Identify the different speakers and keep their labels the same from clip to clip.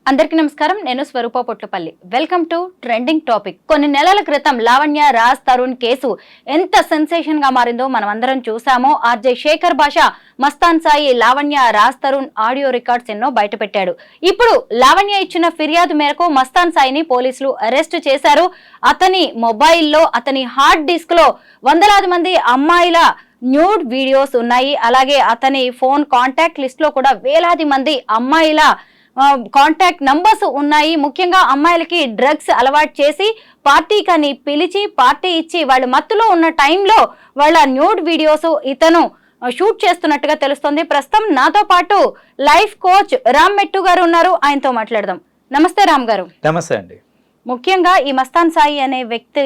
Speaker 1: అందరికీ నమస్కారం. నేను Swaroopa Potlapalli. Welcome to trending topic. కొన్ని నెలల క్రితం లావణ్య రాజ్ తరుణ్ కేసు ఎంత సెన్సేషన్ గా మారిందో మనం అందరం చూసామో. RJ Shekhar Basha, Mastan Sai, Lavanya Raj Tarun audio records ఎన్నో బయటపెట్టాడు. ఇప్పుడు లావణ్య ఇచ్చిన ఫిర్యాదు మేరకు మస్తాన్ సాయిని పోలీసులు అరెస్ట్ చేశారు. అతని మొబైల్లో, అతని హార్డ్ డిస్క్ లో వందలాది మంది అమ్మాయిల న్యూడ్ వీడియోస్ ఉన్నాయి. అలాగే అతని ఫోన్ కాంటాక్ట్ లిస్ట్ లో కూడా వేలాది మంది అమ్మాయిల కాంటాక్ట్ నంబర్స్ ఉన్నాయి. ముఖ్యంగా అమ్మాయిలకి డ్రగ్స్ అలవాటు చేసి పార్టీకని పిలిచి పార్టీ ఇచ్చి వాళ్ళు మత్తులో ఉన్న టైంలో వాళ్ళ న్యూడ్ వీడియోస్ ఇతను షూట్ చేస్తున్నట్టుగా తెలుస్తుంది. ప్రస్తుతం నాతో పాటు లైఫ్ కోచ్ రామ్ మెట్టు గారు ఉన్నారు. ఆయనతో మాట్లాడదాం. నమస్తే రామ్ గారు.
Speaker 2: నమస్తే అండి.
Speaker 1: ముఖ్యంగా ఈ మస్తాన్ సాయి అనే వ్యక్తి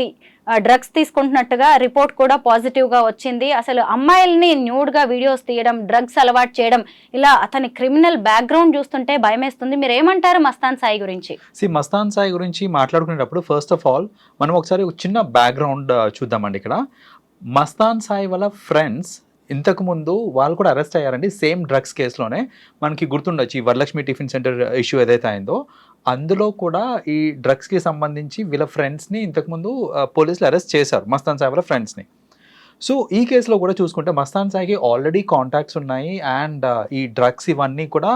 Speaker 1: డ్రగ్స్ తీసుకుంటున్నట్టుగా రిపోర్ట్ కూడా పాజిటివ్ గా వచ్చింది. అసలు అమ్మాయిల్ని న్యూడ్ గా వీడియోస్ తీయడం, డ్రగ్స్ అలవాటు చేయడం, ఇలా అతని క్రిమినల్ బ్యాక్గ్రౌండ్ చూస్తుంటే భయమేస్తుంది. మీరు ఏమంటారు మస్తాన్ సాయి గురించి?
Speaker 2: మస్తాన్ సాయి గురించి మాట్లాడుకునేటప్పుడు ఫస్ట్ ఆఫ్ ఆల్ మనం ఒకసారి ఒక చిన్న బ్యాక్గ్రౌండ్ చూద్దామండి. ఇక్కడ మస్తాన్ సాయి వాళ్ళ ఫ్రెండ్స్ ఇంతకుముందు వాళ్ళు కూడా అరెస్ట్ అయ్యారండి సేమ్ డ్రగ్స్ కేసులోనే. మనకి గుర్తుండొచ్చు ఈ వరలక్ష్మి టిఫిన్ సెంటర్ ఇష్యూ ఏదైతే అయిందో అందులో కూడా ఈ డ్రగ్స్కి సంబంధించి వీళ్ళ ఫ్రెండ్స్ని ఇంతకుముందు పోలీసులు అరెస్ట్ చేశారు, మస్తాన్ సాయి వాళ్ళ ఫ్రెండ్స్ని. సో ఈ కేసులో కూడా చూసుకుంటే మస్తాన్ సాయికి ఆల్రెడీ కాంటాక్ట్స్ ఉన్నాయి అండ్ ఈ డ్రగ్స్ ఇవన్నీ కూడా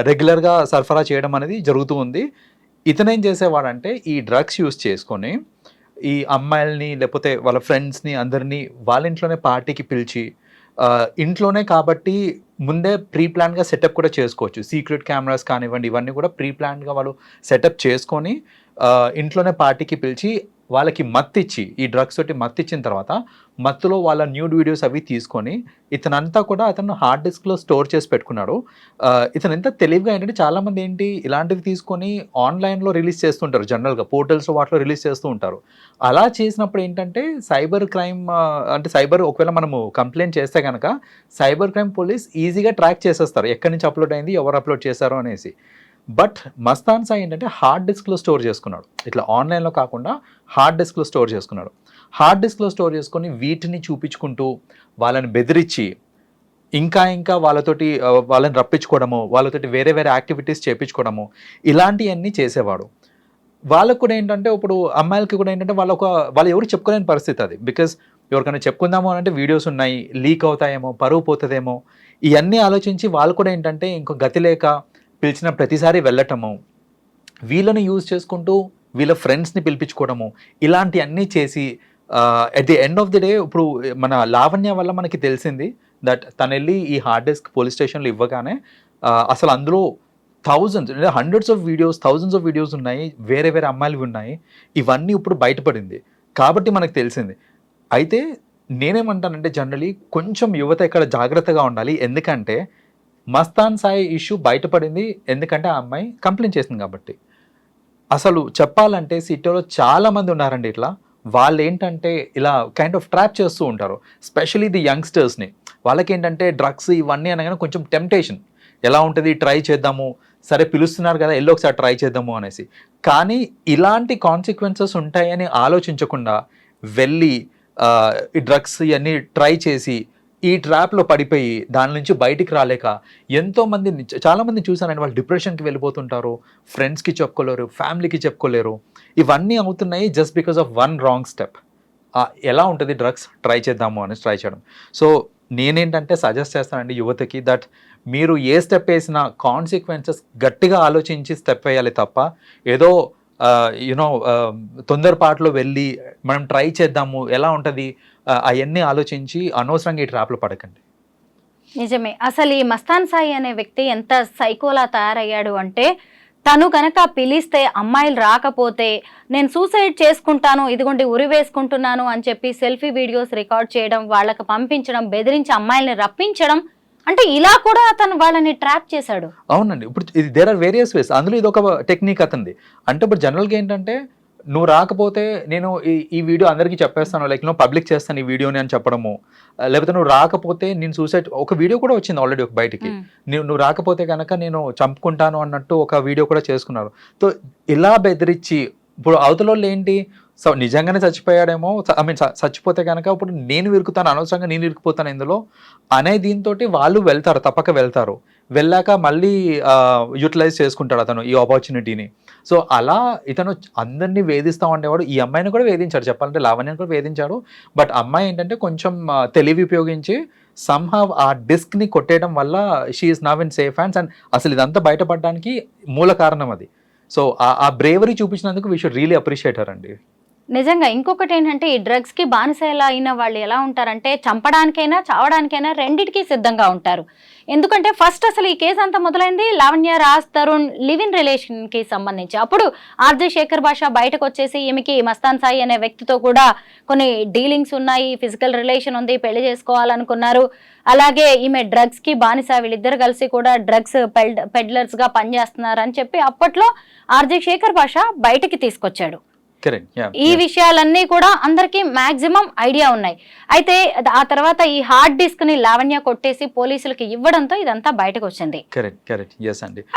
Speaker 2: రెగ్యులర్గా సరఫరా చేయడం అనేది జరుగుతూ ఉంది. ఇతనేం చేసేవాడంటే ఈ డ్రగ్స్ యూస్ చేసుకొని ఈ అమ్మాయిల్ని లేకపోతే వాళ్ళ ఫ్రెండ్స్ని అందరినీ వాళ్ళ ఇంట్లోనే పార్టీకి పిలిచి ఇంట్లోనే కాబట్టి ముందే ప్రీ ప్లాన్గా సెటప్ కూడా చేసుకోవచ్చు. సీక్రెట్ కెమెరాస్ కానివ్వండి ఇవన్నీ కూడా ప్రీ ప్లాన్గా వాళ్ళు సెటప్ చేసుకొని ఇంట్లోనే పార్టీకి పిలిచి వాళ్ళకి మత్తిచ్చి ఈ డ్రగ్స్ తోటి మత్తిచ్చిన తర్వాత మత్తులో వాళ్ళ న్యూడ్ వీడియోస్ అవి తీసుకొని ఇతనంతా కూడా అతను హార్డ్ డిస్క్లో స్టోర్ చేసి పెట్టుకున్నాడు. ఇతను ఎంత తెలివిగా ఏంటంటే చాలామంది ఏంటి ఇలాంటివి తీసుకొని ఆన్లైన్లో రిలీజ్ చేస్తుంటారు, జనరల్గా పోర్టల్స్ వాటిలో రిలీజ్ చేస్తూ ఉంటారు. అలా చేసినప్పుడు ఏంటంటే సైబర్ క్రైమ్ అంటే సైబర్ ఒకవేళ మనము కంప్లైంట్ చేస్తే కనుక సైబర్ క్రైమ్ పోలీస్ ఈజీగా ట్రాక్ చేసేస్తారు ఎక్కడి నుంచి అప్లోడ్ అయింది, ఎవరు అప్లోడ్ చేశారు అనేసి. బట్ మస్తాన్ సాయి ఏంటంటే హార్డ్ డిస్క్లో స్టోర్ చేసుకున్నాడు, ఇట్లా ఆన్లైన్లో కాకుండా హార్డ్ డిస్క్లో స్టోర్ చేసుకున్నాడు. హార్డ్ డిస్క్లో స్టోర్ చేసుకొని వీటిని చూపించుకుంటూ వాళ్ళని బెదిరించి ఇంకా వాళ్ళని రప్పించుకోవడము, వాళ్ళతోటి వేరే యాక్టివిటీస్ చేయించుకోవడము ఇలాంటివన్నీ చేసేవాడు. వాళ్ళకు కూడా ఏంటంటే ఇప్పుడు అమ్మాయిలకి కూడా ఏంటంటే వాళ్ళు ఎవరు చెప్పుకోలేని పరిస్థితి అది. బికాజ్ ఎవరికైనా చెప్పుకుందాము అంటే వీడియోస్ ఉన్నాయి, లీక్ అవుతాయేమో, పరువు పోతుందేమో, ఇవన్నీ ఆలోచించి వాళ్ళు కూడా ఏంటంటే ఇంకో గతి లేక పిలిచిన ప్రతిసారి వెళ్ళటము, వీళ్ళని యూజ్ చేసుకుంటూ వీళ్ళ ఫ్రెండ్స్ని పిలిపించుకోవడము, ఇలాంటివన్నీ చేసి at the end of the day ఇప్పుడు మన లావణ్య వల్ల మనకి తెలిసింది దట్ తను వెళ్ళి ఈ హార్డ్ డిస్క్ పోలీస్ స్టేషన్లో ఇవ్వగానే అసలు అందులో hundreds of videos, thousands of videos ఉన్నాయి, వేరే అమ్మాయిలు ఉన్నాయి. ఇవన్నీ ఇప్పుడు బయటపడింది కాబట్టి మనకు తెలిసింది. అయితే నేనేమంటానంటే జనరలీ కొంచెం యువత ఇక్కడ జాగ్రత్తగా ఉండాలి. ఎందుకంటే మస్తాన్ సాయి ఇష్యూ బయటపడింది ఎందుకంటే ఆ అమ్మాయి కంప్లైంట్ చేసింది కాబట్టి. అసలు చెప్పాలంటే సిటీలో చాలామంది ఉన్నారండి ఇట్లా. వాళ్ళు ఏంటంటే ఇలా కైండ్ ఆఫ్ ట్రాప్ చేస్తూ ఉంటారు, స్పెషలీ ది యంగ్స్టర్స్ని. వాళ్ళకి ఏంటంటే డ్రగ్స్ ఇవన్నీ అనగానే కొంచెం టెంప్టేషన్, ఎలా ఉంటుంది ట్రై చేద్దాము, సరే పిలుస్తున్నారు కదా వెళ్ళి ఒకసారి ట్రై చేద్దాము అనేసి. కానీ ఇలాంటి కాన్సిక్వెన్సెస్ ఉంటాయని ఆలోచించకుండా వెళ్ళి ఈ డ్రగ్స్ ఇవన్నీ ట్రై చేసి ఈ ట్రాప్లో పడిపోయి దాని నుంచి బయటికి రాలేక చాలామంది చూసానండి, వాళ్ళు డిప్రెషన్కి వెళ్ళిపోతుంటారు, ఫ్రెండ్స్కి చెప్పుకోలేరు, ఫ్యామిలీకి చెప్పుకోలేరు. ఇవన్నీ అవుతున్నాయి just because of one wrong step. ఎలా ఉంటుంది డ్రగ్స్ ట్రై చేద్దాము అని ట్రై చేయడం. సో నేనేంటంటే సజెస్ట్ చేస్తానండి యువతకి దట్ మీరు ఏ స్టెప్ వేసినా కాన్సిక్వెన్సెస్ గట్టిగా ఆలోచించి స్టెప్ వేయాలి తప్ప ఏదో తొందరపాటులో వెళ్ళి మనం ట్రై చేద్దాము ఎలా ఉంటుంది అవన్నీ ఆలోచించి అనవసరంగా ఈ ట్రాప్లో పడకండి.
Speaker 1: నిజమే. అసలు ఈ మస్తాన్ సాయి అనే వ్యక్తి ఎంత సైకోలా తయారయ్యాడు అంటే తను కనుక పిలిస్తే అమ్మాయిలు రాకపోతే నేను సూసైడ్ చేసుకుంటాను, ఇదిగోండి ఉరి వేసుకుంటున్నాను అని చెప్పి సెల్ఫీ వీడియోస్ రికార్డ్ చేయడం, వాళ్ళకి పంపించడం, బెదిరించి అమ్మాయిల్ని రప్పించడం, అంటే ఇలా కూడా అతను వాళ్ళని ట్రాప్ చేశాడు.
Speaker 2: అవునండి. ఇప్పుడు ఇది దేర్ ఆర్ వేరియస్ వేస్, అందులో ఇది ఒక టెక్నిక్ అతనిది. అంటే ఇప్పుడు జనరల్గా ఏంటంటే నువ్వు రాకపోతే నేను ఈ వీడియో అందరికీ చెప్పేస్తాను, లైక్ నువ్వు పబ్లిక్ చేస్తాను ఈ వీడియోని అని చెప్పడము, లేకపోతే నువ్వు రాకపోతే నేను సూసైడ్, ఒక వీడియో కూడా వచ్చింది ఆల్రెడీ ఒక బయటికి, నువ్వు రాకపోతే కనుక నేను చంపుకుంటాను అన్నట్టు ఒక వీడియో కూడా చేసుకున్నారు. సో ఇలా బెదిరించి ఇప్పుడు అవతల వాళ్ళు ఏంటి, సో నిజంగానే చచ్చిపోయాడేమో, ఐ మీన్ చచ్చిపోతే కనుక ఇప్పుడు నేను ఇరుకుతాను, అనవసరంగా నేను ఇరుకుపోతాను ఇందులో అనే దీంతో వాళ్ళు వెళ్తారు, తప్పక వెళ్తారు. వెళ్ళాక మళ్ళీ యూటిలైజ్ చేసుకుంటాడు అతను ఈ ఆపర్చునిటీని. సో అలా ఇతను అందరినీ వేధిస్తూ ఉండేవాడు. ఈ అమ్మాయిని కూడా వేధించాడు, చెప్పాలంటే లావణ్యని కూడా వేధించాడు. బట్ అమ్మాయి ఏంటంటే కొంచెం తెలివి ఉపయోగించి సమ్హావ్ ఆ డిస్క్ని కొట్టేయడం వల్ల she is now in safe hands. And అసలు ఇదంతా బయటపడడానికి మూల కారణం అది. సో ఆ బ్రేవరీ చూపించినందుకు we should really appreciate her అండి.
Speaker 1: నిజంగా ఇంకొకటి ఏంటంటే ఈ డ్రగ్స్ కి బానిసలా అయిన వాళ్ళు ఎలా ఉంటారంటే చంపడానికైనా చావడానికైనా రెండిటికి సిద్ధంగా ఉంటారు. ఎందుకంటే ఫస్ట్ అసలు ఈ కేసు అంతా మొదలైంది Lavanya Raj Tarun live in relation కి సంబంధించి. అప్పుడు ఆర్జే శేఖర్ భాష బయటకు వచ్చేసి ఈమెకి మస్తాన్ సాయి అనే వ్యక్తితో కూడా కొన్ని డీలింగ్స్ ఉన్నాయి, ఫిజికల్ రిలేషన్ ఉంది, పెళ్లి చేసుకోవాలనుకున్నారు. అలాగే ఈమె డ్రగ్స్ కి బానిస, వీళ్ళిద్దరు కలిసి కూడా డ్రగ్స్ పెడ్లర్స్ గా పనిచేస్తున్నారు అని చెప్పి అప్పట్లో ఆర్జే శేఖర్ భాష బయటకి తీసుకొచ్చాడు. ఈ విషయాలన్నీ కూడా అందరికి మాక్సిమం ఐడియా ఉన్నాయి. అయితే ఆ తర్వాత ఈ హార్డ్ డిస్క్ ని లావణ్య కొట్టేసి పోలీసులకు ఇవ్వడంతో ఇదంతా బయటకు వచ్చింది.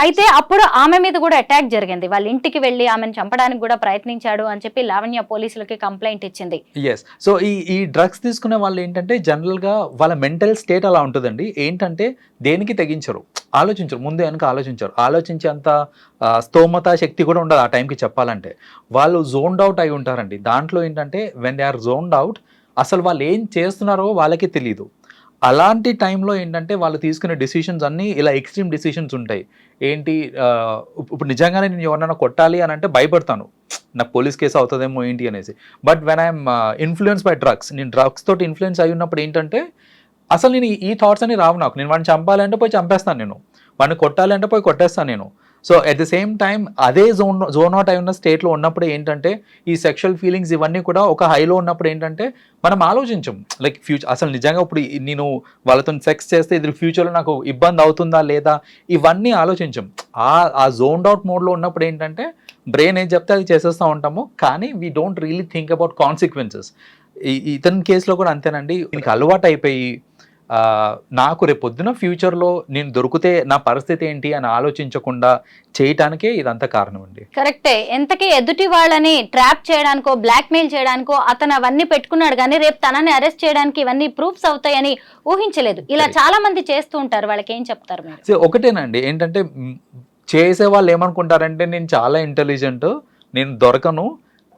Speaker 1: అయితే అప్పుడు ఆమె మీద కూడా అటాక్ జరిగింది. వాళ్ళ ఇంటికి వెళ్లి ఆమెను చంపడానికి కూడా ప్రయత్నించాడు అని చెప్పి లావణ్య పోలీసులకి కంప్లైంట్ ఇచ్చింది.
Speaker 2: సో ఈ డ్రగ్స్ తీసుకునే వాళ్ళు ఏంటంటే జనరల్ గా వాళ్ళ మెంటల్ స్టేట్ అలా ఉంటుందండి. ఏంటంటే దేనికి తెగించరు, ఆలోచించరు, ముందు వెనక ఆలోచించరు, ఆలోచించే అంత స్తోమత శక్తి కూడా ఉండదు ఆ టైంకి చెప్పాలంటే. వాళ్ళు జోన్డ్ అవుట్ అయి ఉంటారండి. దాంట్లో ఏంటంటే when they are zoned out అసలు వాళ్ళు ఏం చేస్తున్నారో వాళ్ళకి తెలియదు. అలాంటి టైంలో ఏంటంటే వాళ్ళు తీసుకునే డిసిషన్స్ అన్నీ ఇలా ఎక్స్ట్రీమ్ డిసిషన్స్ ఉంటాయి. ఏంటి ఇప్పుడు నిజంగానే నేను ఎవరైనా కొట్టాలి అని అంటే భయపడతాను, నాకు పోలీస్ కేసు అవుతుందేమో ఏంటి అనేసి. But when I'm influence by drugs, నేను డ్రగ్స్ తోటి ఇన్ఫ్లుయెన్స్ అయి ఉన్నప్పుడు ఏంటంటే అసలు నేను ఈ థాట్స్ అని రావు నాకు. నేను వాడిని చంపాలంటే పోయి చంపేస్తాను, నేను వాడిని కొట్టాలి అంటే పోయి కొట్టేస్తాను నేను. So at the same time అదే జోన్ అవుట్ అయి ఉన్న స్టేట్లో ఉన్నప్పుడు ఏంటంటే ఈ సెక్షువల్ ఫీలింగ్స్ ఇవన్నీ కూడా ఒక హైలో ఉన్నప్పుడు ఏంటంటే మనం ఆలోచించం, లైక్ ఫ్యూచర్ అసలు నిజంగా ఇప్పుడు నేను వాళ్ళతో సెక్స్ చేస్తే ఇది ఫ్యూచర్లో నాకు ఇబ్బంది అవుతుందా లేదా, ఇవన్నీ ఆలోచించం. ఆ జోన్డ్ అవుట్ మోడ్లో ఉన్నప్పుడు ఏంటంటే బ్రెయిన్ ఏం చెప్తే అది చేసేస్తూ ఉంటాము, కానీ we don't really think about consequences. ఇతని కేసులో కూడా అంతేనండి. దీనికి అలవాటు అయిపోయి నాకు రేపు పొద్దున ఫ్యూచర్లో నేను దొరికితే నా పరిస్థితి ఏంటి అని ఆలోచించకుండా చేయటానికే ఇదంతా కారణం అండి.
Speaker 1: కరెక్టే. ఎంతకీ ఎదుటి వాళ్ళని ట్రాప్ చేయడానికో బ్లాక్మెయిల్ చేయడానికో అతను అవన్నీ పెట్టుకున్నాడు, కానీ రేపు తనని అరెస్ట్ చేయడానికి ఇవన్నీ ప్రూఫ్స్ అవుతాయని ఊహించలేదు. ఇలా చాలా మంది చేస్తూ ఉంటారు. వాళ్ళకి ఏం చెప్తారు మీరు?
Speaker 2: సో ఒకటేనండి, ఏంటంటే చేసే వాళ్ళు ఏమనుకుంటారంటే నేను చాలా ఇంటెలిజెంట్, నేను దొరకను,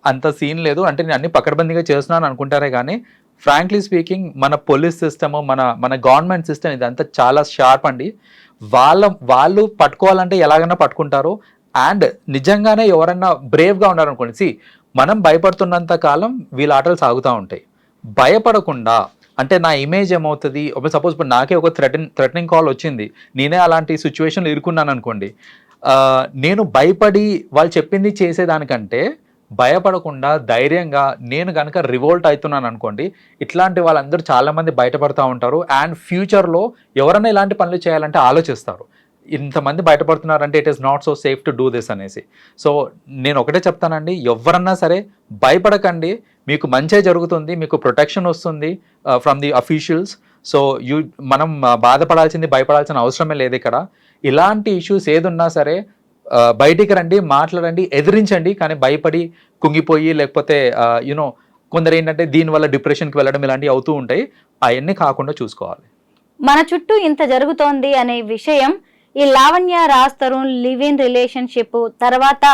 Speaker 2: అంత సీన్ లేదు, అంటే నేను అన్ని పకడ్బందీగా చేస్తున్నాను అనుకుంటారే. కానీ ఫ్రాంక్లీ స్పీకింగ్ మన పోలీస్ సిస్టమ్, మన గవర్నమెంట్ సిస్టమ్ ఇదంతా చాలా షార్ప్ అండి. వాళ్ళు పట్టుకోవాలంటే ఎలాగైనా పట్టుకుంటారు. అండ్ నిజంగానే ఎవరన్నా బ్రేవ్గా ఉన్నారనుకోండి, మనం భయపడుతున్నంత కాలం వీళ్ళ ఆటలు సాగుతూ ఉంటాయి. భయపడకుండా, అంటే నా ఇమేజ్ ఏమవుతుంది, సపోజ్ ఇప్పుడు నాకే ఒక థ్రెటనింగ్ కాల్ వచ్చింది, నేనే అలాంటి సిచ్యువేషన్లో ఇరుక్కున్నాను అనుకోండి, నేను భయపడి వాళ్ళు చెప్పింది చేసేదానికంటే భయపడకుండా ధైర్యంగా నేను కనుక రివోల్ట్ అవుతున్నాను అనుకోండి, ఇట్లాంటి వాళ్ళందరూ చాలామంది బయటపడుతూ ఉంటారు. అండ్ ఫ్యూచర్లో ఎవరైనా ఇలాంటి పనులు చేయాలంటే ఆలోచిస్తారు, ఇంతమంది బయటపడుతున్నారంటే it is not so safe to do this అనేసి. సో నేను ఒకటే చెప్తానండి, ఎవరన్నా సరే భయపడకండి, మీకు మంచే జరుగుతుంది, మీకు ప్రొటెక్షన్ వస్తుంది ఫ్రమ్ ది అఫీషియల్స్. సో మనం బాధపడాల్సింది, భయపడాల్సిన అవసరమే లేదు ఇక్కడ. ఇలాంటి ఇష్యూస్ ఏదున్నా సరే బయటికి రండి, మాట్లాడండి, ఎదిరించండి. కానీ భయపడి కుంగిపోయి లేకపోతే యూనో కొందరు ఏంటంటే దీనివల్ల డిప్రెషన్కి వెళ్ళడం ఇలాంటివి అవుతూ ఉంటాయి. అవన్నీ కాకుండా చూసుకోవాలి.
Speaker 1: మన చుట్టూ ఇంత జరుగుతోంది అనే విషయం ఈ Lavanya Raj Tarun live in relationship తర్వాత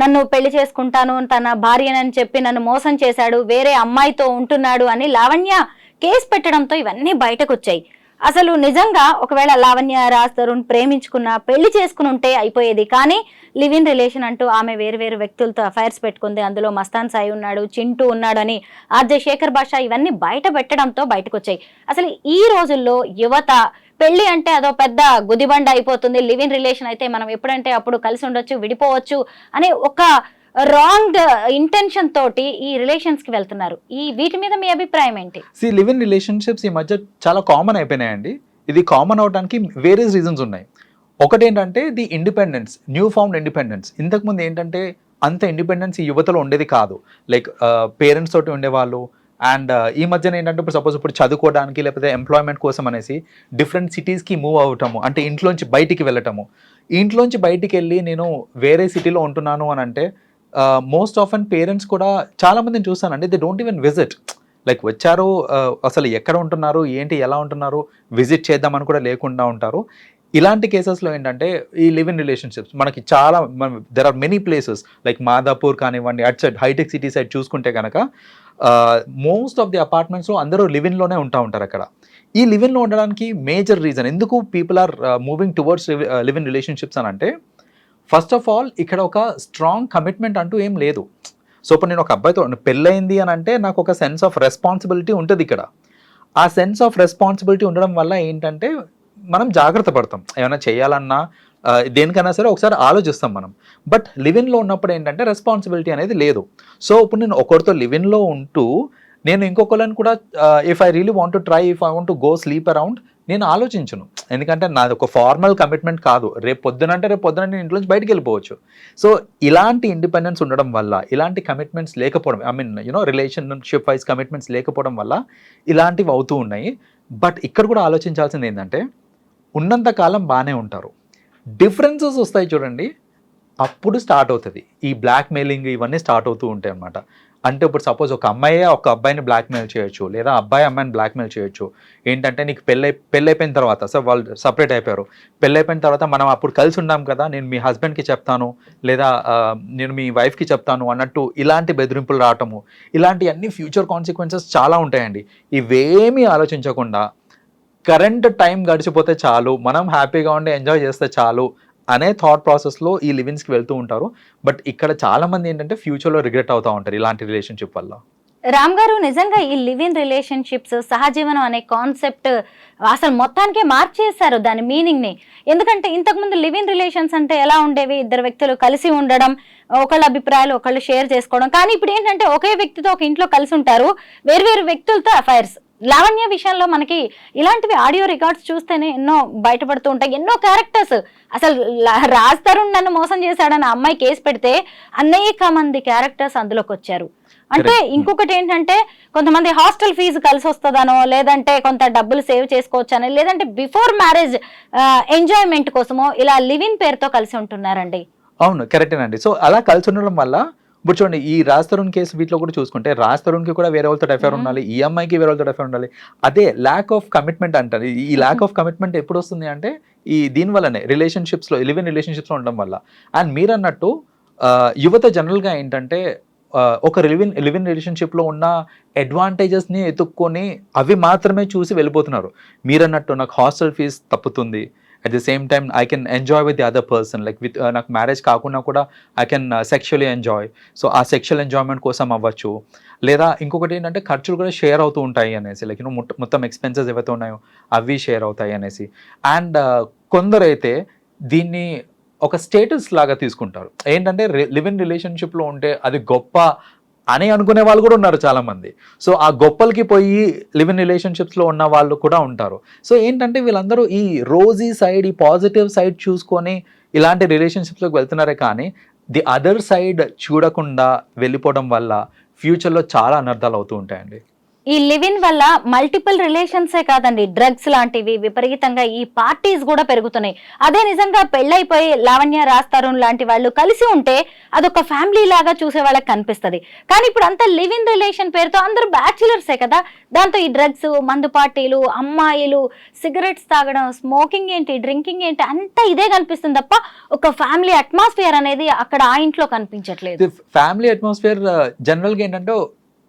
Speaker 1: నన్ను పెళ్లి చేసుకుంటాను, తన భార్యనని చెప్పి నన్ను మోసం చేశాడు, వేరే అమ్మాయితో ఉంటున్నాడు అని లావణ్య కేసు పెట్టడంతో ఇవన్నీ బయటకు వచ్చాయి. అసలు నిజంగా ఒకవేళ లావణ్య రాజ్ తరుణ్ ప్రేమించుకున్న, పెళ్లి చేసుకుని ఉంటే అయిపోయేది. కానీ లివ్ ఇన్ రిలేషన్ అంటూ ఆమె వేరు వ్యక్తులతో అఫైర్స్ పెట్టుకుంది. అందులో మస్తాన్ సాయి ఉన్నాడు, చింటూ ఉన్నాడు అని ఆర్జే శేఖర్ భాష ఇవన్నీ బయట పెట్టడంతో బయటకు వచ్చాయి. అసలు ఈ రోజుల్లో యువత పెళ్లి అంటే అదో పెద్ద గుదిబండ అయిపోతుంది, లివ్ ఇన్ రిలేషన్ అయితే మనం ఎప్పుడంటే అప్పుడు కలిసి ఉండొచ్చు, విడిపోవచ్చు అనే ఒక రాంగ్ ఇంటెన్షన్ తోటి ఈ రిలేషన్స్ కి వెళ్తున్నారు. వీటి మీద మీ అభిప్రాయం ఏంటి?
Speaker 2: లివ్ ఇన్ రిలేషన్షిప్స్ ఈ మధ్య చాలా కామన్ అయిపోయినాయండి. ఇది కామన్ అవడానికి వేరియస్ రీజన్స్ ఉన్నాయి. ఒకటి ఏంటంటే the independence, new found independence. ఇంతకుముందు ఏంటంటే అంత ఇండిపెండెన్స్ ఈ యువతలో ఉండేది కాదు. లైక్ పేరెంట్స్ తోటి ఉండేవాళ్ళు. అండ్ ఈ మధ్యన ఏంటంటే ఇప్పుడు సపోజ్ ఇప్పుడు చదువుకోవడానికి లేకపోతే ఎంప్లాయ్మెంట్ కోసం అనేసి డిఫరెంట్ సిటీస్కి మూవ్ అవటము, అంటే ఇంట్లోంచి బయటికి వెళ్ళటము. ఇంట్లోంచి బయటికి వెళ్ళి నేను వేరే సిటీలో ఉంటున్నాను అని అంటే మోస్ట్ ఆఫెన్ పేరెంట్స్ కూడా చాలా మందిని చూస్తానండి, they don't even visit. Like వచ్చారు, అసలు ఎక్కడ ఉంటున్నారు ఏంటి ఎలా ఉంటున్నారు విజిట్ చేద్దామని కూడా లేకుండా ఉంటారు. ఇలాంటి కేసెస్లో ఏంటంటే ఈ లివ్ ఇన్ రిలేషన్షిప్స్ మనకి చాలా, there are many places like Madhapur కానివ్వండి, at side Hitech City side చూసుకుంటే కనుక మోస్ట్ ఆఫ్ ది అపార్ట్మెంట్స్లో అందరూ లివ్ ఇన్లోనే ఉంటారు అక్కడ. ఈ లివ్ ఇన్లో ఉండడానికి మేజర్ రీజన్ ఎందుకు people are moving towards live in relationships అని అంటే, ఫస్ట్ ఆఫ్ ఆల్ ఇక్కడ ఒక స్ట్రాంగ్ కమిట్మెంట్ అంటూ ఏం లేదు. సో ఇప్పుడు నేను ఒక అబ్బాయితో పెళ్ళయింది అని అంటే నాకు ఒక సెన్స్ ఆఫ్ రెస్పాన్సిబిలిటీ ఉంటుంది ఇక్కడ. ఆ సెన్స్ ఆఫ్ రెస్పాన్సిబిలిటీ ఉండడం వల్ల ఏంటంటే మనం జాగ్రత్త పడతాం, ఏమైనా చేయాలన్నా దేనికైనా సరే ఒకసారి ఆలోచిస్తాం మనం. బట్ లివిన్లో ఉన్నప్పుడు ఏంటంటే రెస్పాన్సిబిలిటీ అనేది లేదు. సో ఇప్పుడు నేను ఒకరితో లివిన్లో ఉంటూ నేను ఇంకొకరిని కూడా if I really want to try, if I want to go sleep around, నేను ఆలోచించను. ఎందుకంటే నాది ఒక ఫార్మల్ కమిట్మెంట్ కాదు. రేపు పొద్దున నేను ఇంట్లో నుంచి బయటికి వెళ్ళిపోవచ్చు. సో ఇలాంటి ఇండిపెండెన్స్ ఉండడం వల్ల, ఇలాంటి కమిట్మెంట్స్ లేకపోవడం, I mean relationship wise commitments లేకపోవడం వల్ల ఇలాంటివి అవుతూ ఉన్నాయి. బట్ ఇక్కడ కూడా ఆలోచించాల్సింది ఏంటంటే, ఉన్నంత కాలం బాగానే ఉంటారు, డిఫరెన్సెస్ వస్తాయి చూడండి, అప్పుడు స్టార్ట్ అవుతుంది ఈ బ్లాక్ మెయిలింగ్, ఇవన్నీ స్టార్ట్ అవుతూ ఉంటాయి అన్నమాట. అంటే ఇప్పుడు సపోజ్ ఒక అమ్మాయే ఒక అబ్బాయిని బ్లాక్మెయిల్ చేయొచ్చు, లేదా అబ్బాయి అమ్మాయిని బ్లాక్మెయిల్ చేయొచ్చు. ఏంటంటే నీకు పెళ్ళైపోయిన తర్వాత, సో వాళ్ళు సపరేట్ అయిపోయారు, పెళ్ళైపోయిన తర్వాత మనం అప్పుడు కలిసి ఉన్నాం కదా, నేను మీ హస్బెండ్కి చెప్తాను, లేదా నేను మీ వైఫ్కి చెప్తాను అన్నట్టు ఇలాంటి బెదిరింపులు రావటము, ఇలాంటివన్నీ ఫ్యూచర్ కాన్సిక్వెన్సెస్ చాలా ఉంటాయండి. ఇవేమీ ఆలోచించకుండా కరెంట్ టైం గడిచిపోతే చాలు, మనం హ్యాపీగా ఉండి ఎంజాయ్ చేస్తే చాలు అనే థాట్ ప్రాసెస్లో ఈ లివిన్స్కి వెళ్తూ ఉంటారు. బట్ ఇక్కడ చాలా మంది ఏంటంటే ఫ్యూచర్లో రిగ్రెట్ అవుతూ ఉంటారు ఇలాంటి రిలేషన్షిప్ వల్ల.
Speaker 1: రామ్ గారు, నిజంగా ఈ లివ్ ఇన్ రిలేషన్షిప్స్, సహజీవనం అనే కాన్సెప్ట్ అసలు మొత్తానికే మార్చేశారు దాని మీనింగ్ని. ఎందుకంటే ఇంతకుముందు లివ్ ఇన్ రిలేషన్స్ అంటే ఎలా ఉండేవి, ఇద్దరు వ్యక్తులు కలిసి ఉండడం, ఒకళ్ళ అభిప్రాయాలు ఒకళ్ళు షేర్ చేసుకోవడం. కానీ ఇప్పుడు ఏంటంటే ఒకే వ్యక్తితో ఒక ఇంట్లో కలిసి ఉంటారు, వేరు వేరుతో అఫైర్స్. లావణ్య విషయంలో మనకి ఇలాంటివి ఆడియో రికార్డ్స్ చూస్తేనే ఎన్నో బయటపడుతూ ఉంటాయి. ఎన్నో క్యారెక్టర్స్, అసలు రాజ్ తరుణ్ నన్ను మోసం చేశాడని అమ్మాయి కేసు పెడితే అనేక మంది క్యారెక్టర్స్ అందులోకి వచ్చారు. అంటే ఇంకొకటి ఏంటంటే, కొంతమంది హాస్టల్ ఫీజు కలిసి వస్తుందనో, లేదంటే కొంత డబ్బులు సేవ్ చేసుకోవచ్చనో, లేదంటే బిఫోర్ మ్యారేజ్ ఎంజాయ్మెంట్ కోసమో ఇలా లివ్ ఇన్ పేరుతో కలిసి ఉంటున్నారండి.
Speaker 2: అవును, కరెక్టేనండి. సో అలా కలిసి ఉండడం వల్ల ఇప్పుడు చూడండి, ఈ రాజ్ తరుణ్ కేసు వీటిలో కూడా చూసుకుంటే రాజ్ తరుణ్కి కూడా వేరే వాళ్ళతో అఫేర్ ఉండాలి, ఈ అమ్మాయికి వేరే వాళ్ళతో అఫేర్ ఉండాలి. అదే ల్యాక్ ఆఫ్ కమిట్మెంట్ అంటారు. ఈ ల్యాక్ ఆఫ్ కమిట్మెంట్ ఎప్పుడు వస్తుంది అంటే ఈ దీనివల్లనే, రిలేషన్షిప్స్లో, లివ్ ఇన్ రిలేషన్షిప్స్లో ఉండడం వల్ల. అండ్ మీరు అన్నట్టు యువత జనరల్గా ఏంటంటే ఒక లివ్ ఇన్ రిలేషన్షిప్లో ఉన్న అడ్వాంటేజెస్ని ఎత్తుక్కొని అవి మాత్రమే చూసి వెళ్ళిపోతున్నారు. మీరు అన్నట్టు నాకు హాస్టల్ ఫీజ్ తప్పుతుంది, at the same time I can enjoy with the other person, like with నాకు మ్యారేజ్ కాకుండా కూడా I can sexually enjoy. So ఆ సెక్షువల్ ఎంజాయ్మెంట్ కోసం అవ్వచ్చు. లేదా ఇంకొకటి ఏంటంటే ఖర్చులు కూడా షేర్ అవుతూ ఉంటాయి అనేసి, లైక్ మొత్తం ఎక్స్పెన్సెస్ ఏవైతే ఉన్నాయో అవి షేర్ అవుతాయి అనేసి. అండ్ కొందరైతే దీన్ని ఒక స్టేటస్ లాగా తీసుకుంటారు. ఏంటంటే లివ్ ఇన్ రిలేషన్షిప్లో ఉంటే అది గొప్ప అని అనుకునే వాళ్ళు కూడా ఉన్నారు చాలామంది. సో ఆ గొప్పలకి పోయి లివ్ ఇన్ రిలేషన్షిప్స్లో ఉన్న వాళ్ళు కూడా ఉంటారు. సో ఏంటంటే వీళ్ళందరూ ఈ రోజీ సైడ్, ఈ పాజిటివ్ సైడ్ చూసుకొని ఇలాంటి రిలేషన్షిప్స్లోకి వెళ్తున్నారే కానీ ది అదర్ సైడ్ చూడకుండా వెళ్ళిపోవడం వల్ల ఫ్యూచర్లో చాలా అనర్థాలు అవుతూ ఉంటాయండి.
Speaker 1: ఈ లివ్ ఇన్ వల్ల మల్టిపుల్ రిలేషన్సే కాదండి, డ్రగ్స్ లాంటివి విపరీతంగా, ఈ పార్టీస్ కూడా పెరుగుతున్నాయి. అదే నిజంగా పెళ్ళైపోయి లావణ్య, రాజ్ తరుణ్ లాంటి వాళ్ళు కలిసి ఉంటే అదొక ఫ్యామిలీ లాగా చూసే వాళ్ళకి కనిపిస్తుంది. కానీ ఇప్పుడు అంతా లివ్ ఇన్ రిలేషన్ పేరుతో అందరూ బ్యాచులర్సే కదా, దాంతో ఈ డ్రగ్స్, మందు పార్టీలు, అమ్మాయిలు సిగరెట్స్ తాగడం, స్మోకింగ్ ఏంటి, డ్రింకింగ్ ఏంటి, అంతా ఇదే కనిపిస్తుంది తప్ప ఒక ఫ్యామిలీ అట్మాస్ఫియర్ అనేది అక్కడ ఆ ఇంట్లో కనిపించట్లేదు.
Speaker 2: ఫ్యామిలీ అట్మాస్ఫియర్ జనరల్గా ఏంటంటే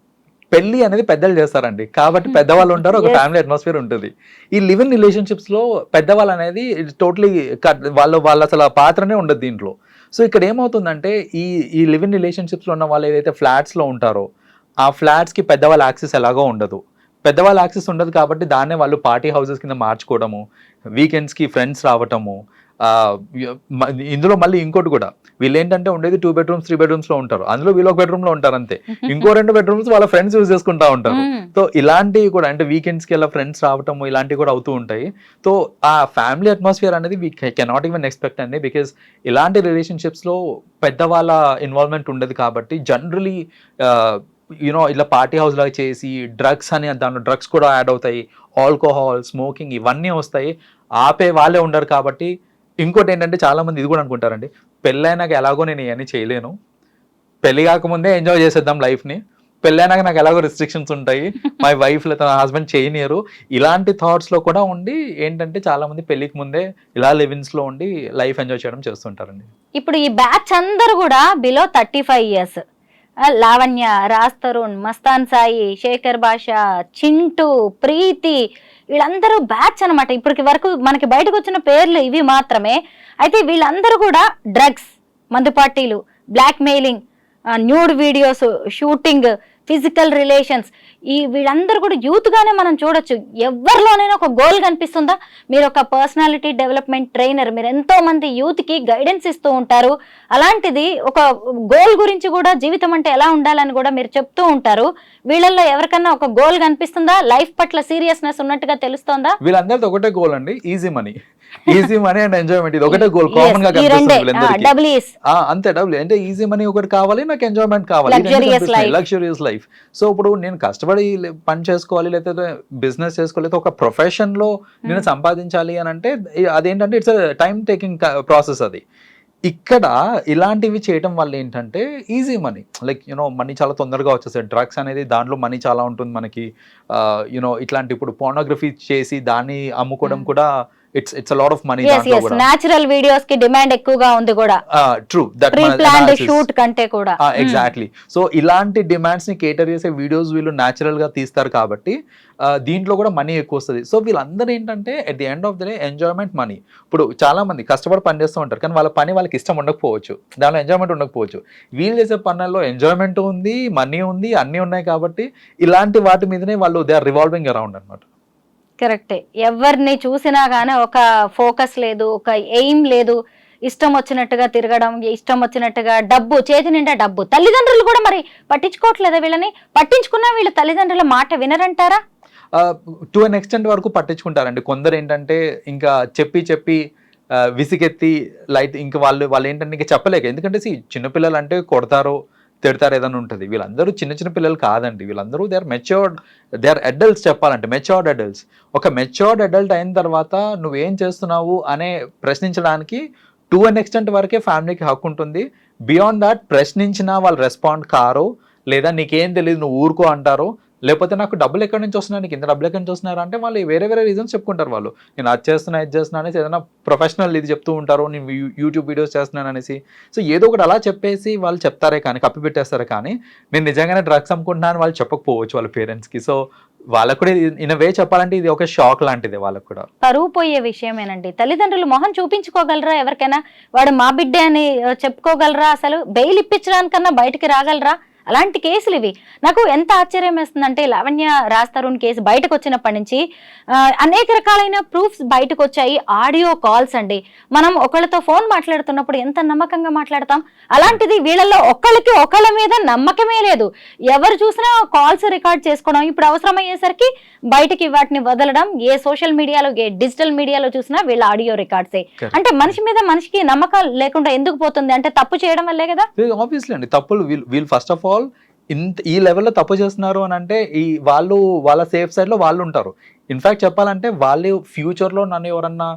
Speaker 2: పెళ్లి అనేది పెద్దలు చేస్తారండి, కాబట్టి పెద్దవాళ్ళు ఉంటారు, ఒక ఫ్యామిలీ అట్మాస్ఫియర్ ఉంటుంది. ఈ లివ్ ఇన్ రిలేషన్షిప్స్లో పెద్దవాళ్ళు అనేది టోటలీ వాళ్ళ అసలు పాత్రనే ఉండదు దీంట్లో. సో ఇక్కడ ఏమవుతుందంటే ఈ లివ్ ఇన్ రిలేషన్షిప్స్లో ఉన్న వాళ్ళు ఏదైతే ఫ్లాట్స్లో ఉంటారో ఆ ఫ్లాట్స్కి పెద్దవాళ్ళ యాక్సెస్ ఎలాగో ఉండదు. పెద్దవాళ్ళ యాక్సెస్ ఉండదు కాబట్టి దాన్నే వాళ్ళు పార్టీ హౌసెస్ కింద మార్చుకోవడము, వీకెండ్స్కి ఫ్రెండ్స్ రావటము, ఇందులో మళ్ళీ ఇంకోటి కూడా, వీళ్ళు ఏంటంటే ఉండేది 2 bedrooms 3 bedrooms లో ఉంటారు, అందులో వీళ్ళు ఒక బెడ్రూమ్ లో ఉంటారు అంతే, ఇంకో 2 bedrooms వాళ్ళ ఫ్రెండ్స్ యూజ్ చేసుకుంటా ఉంటారు. సో ఇలాంటివి కూడా అంటే వీకెండ్స్ కి ఇలా ఫ్రెండ్స్ రావటం ఇలాంటివి కూడా అవుతూ ఉంటాయి. సో ఆ ఫ్యామిలీ అట్మాస్ఫియర్ అనేది వీ కెనాట్ ఈవెన్ ఎక్స్పెక్ట్ అండి, బికాస్ ఇలాంటి రిలేషన్షిప్స్ లో పెద్దవాళ్ళ ఇన్వాల్వ్మెంట్ ఉండదు కాబట్టి జనరలీ యూనో ఇలా పార్టీ హౌస్ లాగా చేసి డ్రగ్స్ అని, దాంట్లో డ్రగ్స్ కూడా యాడ్ అవుతాయి, ఆల్కహాల్ స్మోకింగ్ ఇవన్నీ వస్తాయి, ఆపే వాళ్ళే ఉండరు కాబట్టి. ఇంకోటి ఏంటంటే చాలా మంది ఇది కూడా అనుకుంటారండి, పెళ్ళైనాక ఎలాగో నేను ఇవన్నీ చేయలేను, పెళ్లి కాకముందే ఎంజాయ్ చేసేద్దాం లైఫ్ని, పెళ్ళైనాక నాకు ఎలాగో రిస్ట్రిక్షన్స్ ఉంటాయి, మై వైఫ్ లేదా నా హస్బెండ్ చేయనియరు, ఇలాంటి థాట్స్లో కూడా ఉండి ఏంటంటే చాలా మంది పెళ్లికి ముందే ఇలా లివిన్స్లో ఉండి లైఫ్ ఎంజాయ్ చేయడం చేస్తుంటారండి.
Speaker 1: ఇప్పుడు ఈ బ్యాచ్ అందరూ కూడా బిలో 35 years, లావణ్య, రాజ్ తరుణ్, మస్తాన్ సాయి, శేఖర్ భాష, చింటూ, ప్రీతి, వీళ్ళందరూ బ్యాచ్ అనమాట. ఇప్పటికి వరకు మనకి బయటకు వచ్చిన పేర్లు ఇవి మాత్రమే. అయితే వీళ్ళందరూ కూడా డ్రగ్స్, మందు పార్టీలు, blackmailing, nude videos shooting, physical relations, వీళ్ళందరూ కూడా యూత్ గానే మనం చూడొచ్చు. ఎవరిలోనైనా ఒక గోల్ కనిపిస్తుందా? మీరు ఒక పర్సనాలిటీ డెవలప్మెంట్ ట్రైనర్, మీరు ఎంతో మంది యూత్ కి గైడెన్స్ ఇస్తూ ఉంటారు. అలాంటిది ఒక గోల్ గురించి కూడా, జీవితం అంటే ఎలా ఉండాలని కూడా మీరు చెప్తూ ఉంటారు. వీళ్ళల్లో ఎవరికన్నా ఒక గోల్ కనిపిస్తుందా? లైఫ్ పట్ల సీరియస్నెస్ ఉన్నట్టుగా తెలుస్తోందా?
Speaker 2: వీళ్ళందరితో ఒకటే గోల్ అండి, easy money, easy money and enjoyment. ఇది ఒకటే గోల్ కామన్ గా అంతే. డబుల్ అంటే ఈజీ మనీ ఒకటి కావాలి, నాకు ఎంజాయ్మెంట్ కావాలి, లగ్జరియస్ లైఫ్. సో ఇప్పుడు నేను కష్టపడి పని చేసుకోవాలి, లేకపోతే బిజినెస్ చేసుకోవాలి, లేకపోతే ఒక ప్రొఫెషన్ లో నేను సంపాదించాలి అని అంటే అదేంటంటే ఇట్స్ టైం టేకింగ్ ప్రాసెస్. అది ఇక్కడ ఇలాంటివి చేయడం వల్ల ఏంటంటే easy money, like you know money చాలా తొందరగా వచ్చేస్తాయి. డ్రగ్స్ అనేది దాంట్లో మనీ చాలా ఉంటుంది మనకి. యూనో ఇట్లాంటి ఇప్పుడు పోర్నోగ్రఫీ చేసి దాన్ని అమ్ముకోవడం కూడా it's a lot of money.
Speaker 1: Natural videos ki demand ఎక్కువగా ఉంది కూడా.
Speaker 2: True, that
Speaker 1: pre-planned shoot కంటే కూడా.
Speaker 2: Exactly. So ఇలాంటి డిమాండ్స్ ని కేటర్ చేసే వీడియోస్ వీళ్ళు న్యాచురల్ గా తీస్తారు కాబట్టి దీంట్లో కూడా మనీ ఎక్కువ వస్తుంది. సో వీళ్ళందరూ ఏంటంటే at the end of the day enjoyment money. ఇప్పుడు చాలా మంది కష్టపడి పని చేస్తూ ఉంటారు, కానీ వాళ్ళ పని వాళ్ళకి ఇష్టం ఉండకపోవచ్చు, దానిలో ఎంజాయ్మెంట్ ఉండకపోవచ్చు. వీళ్ళు చేసే పనుల్లో ఎంజాయ్మెంట్ ఉంది, మనీ ఉంది, అన్నీ ఉన్నాయి కాబట్టి ఇలాంటి వాటి మీదనే వాళ్ళు దే ఆర్ రివాల్వింగ్ అరౌండ్ అనమాట.
Speaker 1: కరెక్టే. ఎవరిని చూసినా గానీ ఒక ఫోకస్ లేదు, ఒక ఎయిమ్ లేదు, ఇష్టం వచ్చినట్టుగా తిరగడం, ఇష్టం వచ్చినట్టుగా డబ్బు, చేతి నిండా డబ్బు. తల్లిదండ్రులు కూడా మరి పట్టించుకోవట్లేదా వీళ్ళని? పట్టించుకున్నా వీళ్ళు తల్లిదండ్రుల మాట వినరంటారా?
Speaker 2: టు అన్ ఎక్స్టెంట్ వరకు పట్టించుకుంటారండి. కొందరు ఏంటంటే ఇంకా చెప్పి విసిగెత్తి లైట్ ఇంకా వాళ్ళు ఏంటంటే ఇంకా చెప్పలేక, ఎందుకంటే చిన్నపిల్లలు అంటే కొడతారో తిడతారు ఏదైనా ఉంటుంది. వీళ్ళందరూ చిన్న పిల్లలు కాదండి, వీళ్ళందరూ దే ఆర్ అడల్ట్స్. చెప్పాలంటే మెచ్యూర్డ్ అడల్ట్స్. ఒక మెచ్యూర్డ్ అడల్ట్ అయిన తర్వాత నువ్వేం చేస్తున్నావు అనే ప్రశ్నించడానికి టు అన్ ఎక్స్టెంట్ వరకే ఫ్యామిలీకి హక్కు ఉంటుంది. బియాండ్ దాట్ ప్రశ్నించినా వాళ్ళు రెస్పాండ్ కారు, లేదా నీకేం తెలియదు నువ్వు ఊరుకో అంటారు, లేకపోతే నాకు డబ్బులు ఎక్కడి నుంచి వస్తున్నాయి, నీకు ఇంత డబ్బులు ఎక్కడి నుంచి వస్తున్నారు అంటే వాళ్ళు వేరే రీజన్స్ చెప్పుకుంటారు. వాళ్ళు నేను అది చేస్తున్నా ఇది చేస్తున్నా అనేసి ఏదైనా ప్రొఫెషనల్ ఇది చెప్తూ ఉంటారు, నేను యూట్యూబ్ వీడియోస్ చేస్తున్నాను అనేసి. సో ఏదో ఒకటి అలా చెప్పేసి వాళ్ళు చెప్తారే కానీ, కప్పి పెట్టేస్తారే కానీ నేను నిజంగానే డ్రగ్స్ అమ్ముకుంటున్నాను వాళ్ళు చెప్పకపోవచ్చు వాళ్ళ పేరెంట్స్కి. సో వాళ్ళకు కూడా ఇన్ వే చెప్పాలంటే ఇది ఒక షాక్ లాంటిది వాళ్ళకు కూడా.
Speaker 1: పరువు పోయే విషయమేనండి. తల్లిదండ్రులు మొహం చూపించుకోగలరా ఎవరికైనా? వాడు మా బిడ్డే అని చెప్పుకోగలరా? అసలు బెయిల్ ఇప్పించడానికన్నా బయటికి రాగలరా? అలాంటి కేసులు ఇవి. నాకు ఎంత ఆశ్చర్యం వేస్తుందంటే లావణ్య, రాజ్ తరుణ్ కేసు బయటకు వచ్చినప్పటి నుంచి అనేక రకాలైన ప్రూఫ్స్ బయటకు వచ్చాయి. ఆడియో కాల్స్ అండి, మనం ఒకళ్ళతో ఫోన్ మాట్లాడుతున్నప్పుడు ఎంత నమ్మకంగా మాట్లాడతాం, అలాంటిది వీళ్ళల్లో ఒకళ్ళ మీద నమ్మకమే లేదు. ఎవరు చూసినా కాల్స్ రికార్డ్ చేసుకోవడం, ఇప్పుడు అవసరమయ్యేసరికి బయటకి వాటిని వదలడం. ఏ సోషల్ మీడియాలో, ఏ డిజిటల్ మీడియాలో చూసినా వీళ్ళ ఆడియో రికార్డ్సే. అంటే మనిషి మీద మనిషికి నమ్మకం లేకుండా ఎందుకు పోతుంది అంటే తప్పు చేయడం వల్లే కదా.
Speaker 2: ఆబ్వియస్లీ అండి, తప్పులు వీళ్ళు ఫస్ట్ ఆఫ్ ఆల్ ఈ లెవెల్లో తప్పు చేస్తున్నారు అని అంటే వాళ్ళ సేఫ్ సైడ్ లో వాళ్ళు ఉంటారు. ఇన్ఫాక్ట్ చెప్పాలంటే వాళ్ళు ఫ్యూచర్ లో నన్ను ఎవరన్నా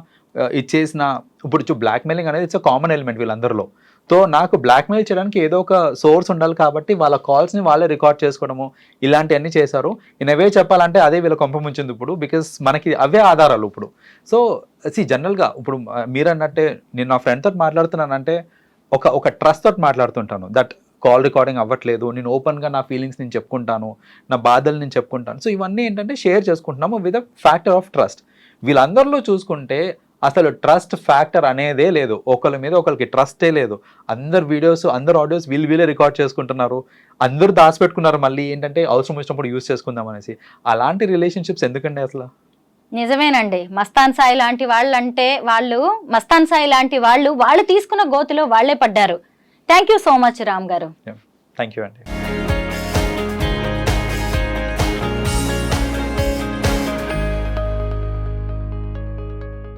Speaker 2: ఇచ్చేసిన, ఇప్పుడు బ్లాక్ మెయిలింగ్ అనేది ఇట్స్ కామన్ ఎలిమెంట్ వీళ్ళందరిలో. సో నాకు బ్లాక్మెయిల్ చేయడానికి ఏదో ఒక సోర్స్ ఉండాలి కాబట్టి వాళ్ళ కాల్స్ని వాళ్ళే రికార్డ్ చేసుకోవడము ఇలాంటివన్నీ చేశారు. ఇన్ అవే చెప్పాలంటే అదే వీళ్ళ కొంప ముంచింది ఇప్పుడు, బికాస్ మనకి అవే ఆధారాలు ఇప్పుడు. సో జనరల్గా ఇప్పుడు మీరు అన్నట్టే నేను నా ఫ్రెండ్ తోటి మాట్లాడుతున్నానంటే ఒక ట్రస్ట్ తోటి మాట్లాడుతుంటాను, దట్ కాల్ రికార్డింగ్ అవ్వట్లేదు, నేను ఓపెన్గా నా ఫీలింగ్స్ నేను చెప్పుకుంటాను, నా బాధలు నేను చెప్పుకుంటాను. సో ఇవన్నీ ఏంటంటే షేర్ చేసుకుంటున్నాము with a factor of trust. వీళ్ళందరిలో చూసుకుంటే అసలు ట్రస్ట్ ఫ్యాక్టర్ అనేదే లేదు, ఒకరి మీద ఒకరికి ట్రస్టే లేదు. అందరు వీడియోస్, అందరు ఆడియోస్ వీళ్ళే రికార్డ్ చేసుకుంటున్నారు, అందరూ దాచిపెట్టుకున్నారు, మళ్ళీ ఏంటంటే అవసరం వచ్చినప్పుడు యూజ్ చేసుకుందాం అనేసి. అలాంటి రిలేషన్షిప్స్ ఎందుకండి అసలు?
Speaker 1: నిజమేనండి. మస్తాన్ సాయి లాంటి మస్తాన్ సాయి లాంటి వాళ్ళు తీసుకున్న గోతిలో వాళ్ళే పడ్డారు. Thank you so much Ram garu.
Speaker 2: Thank you అండి.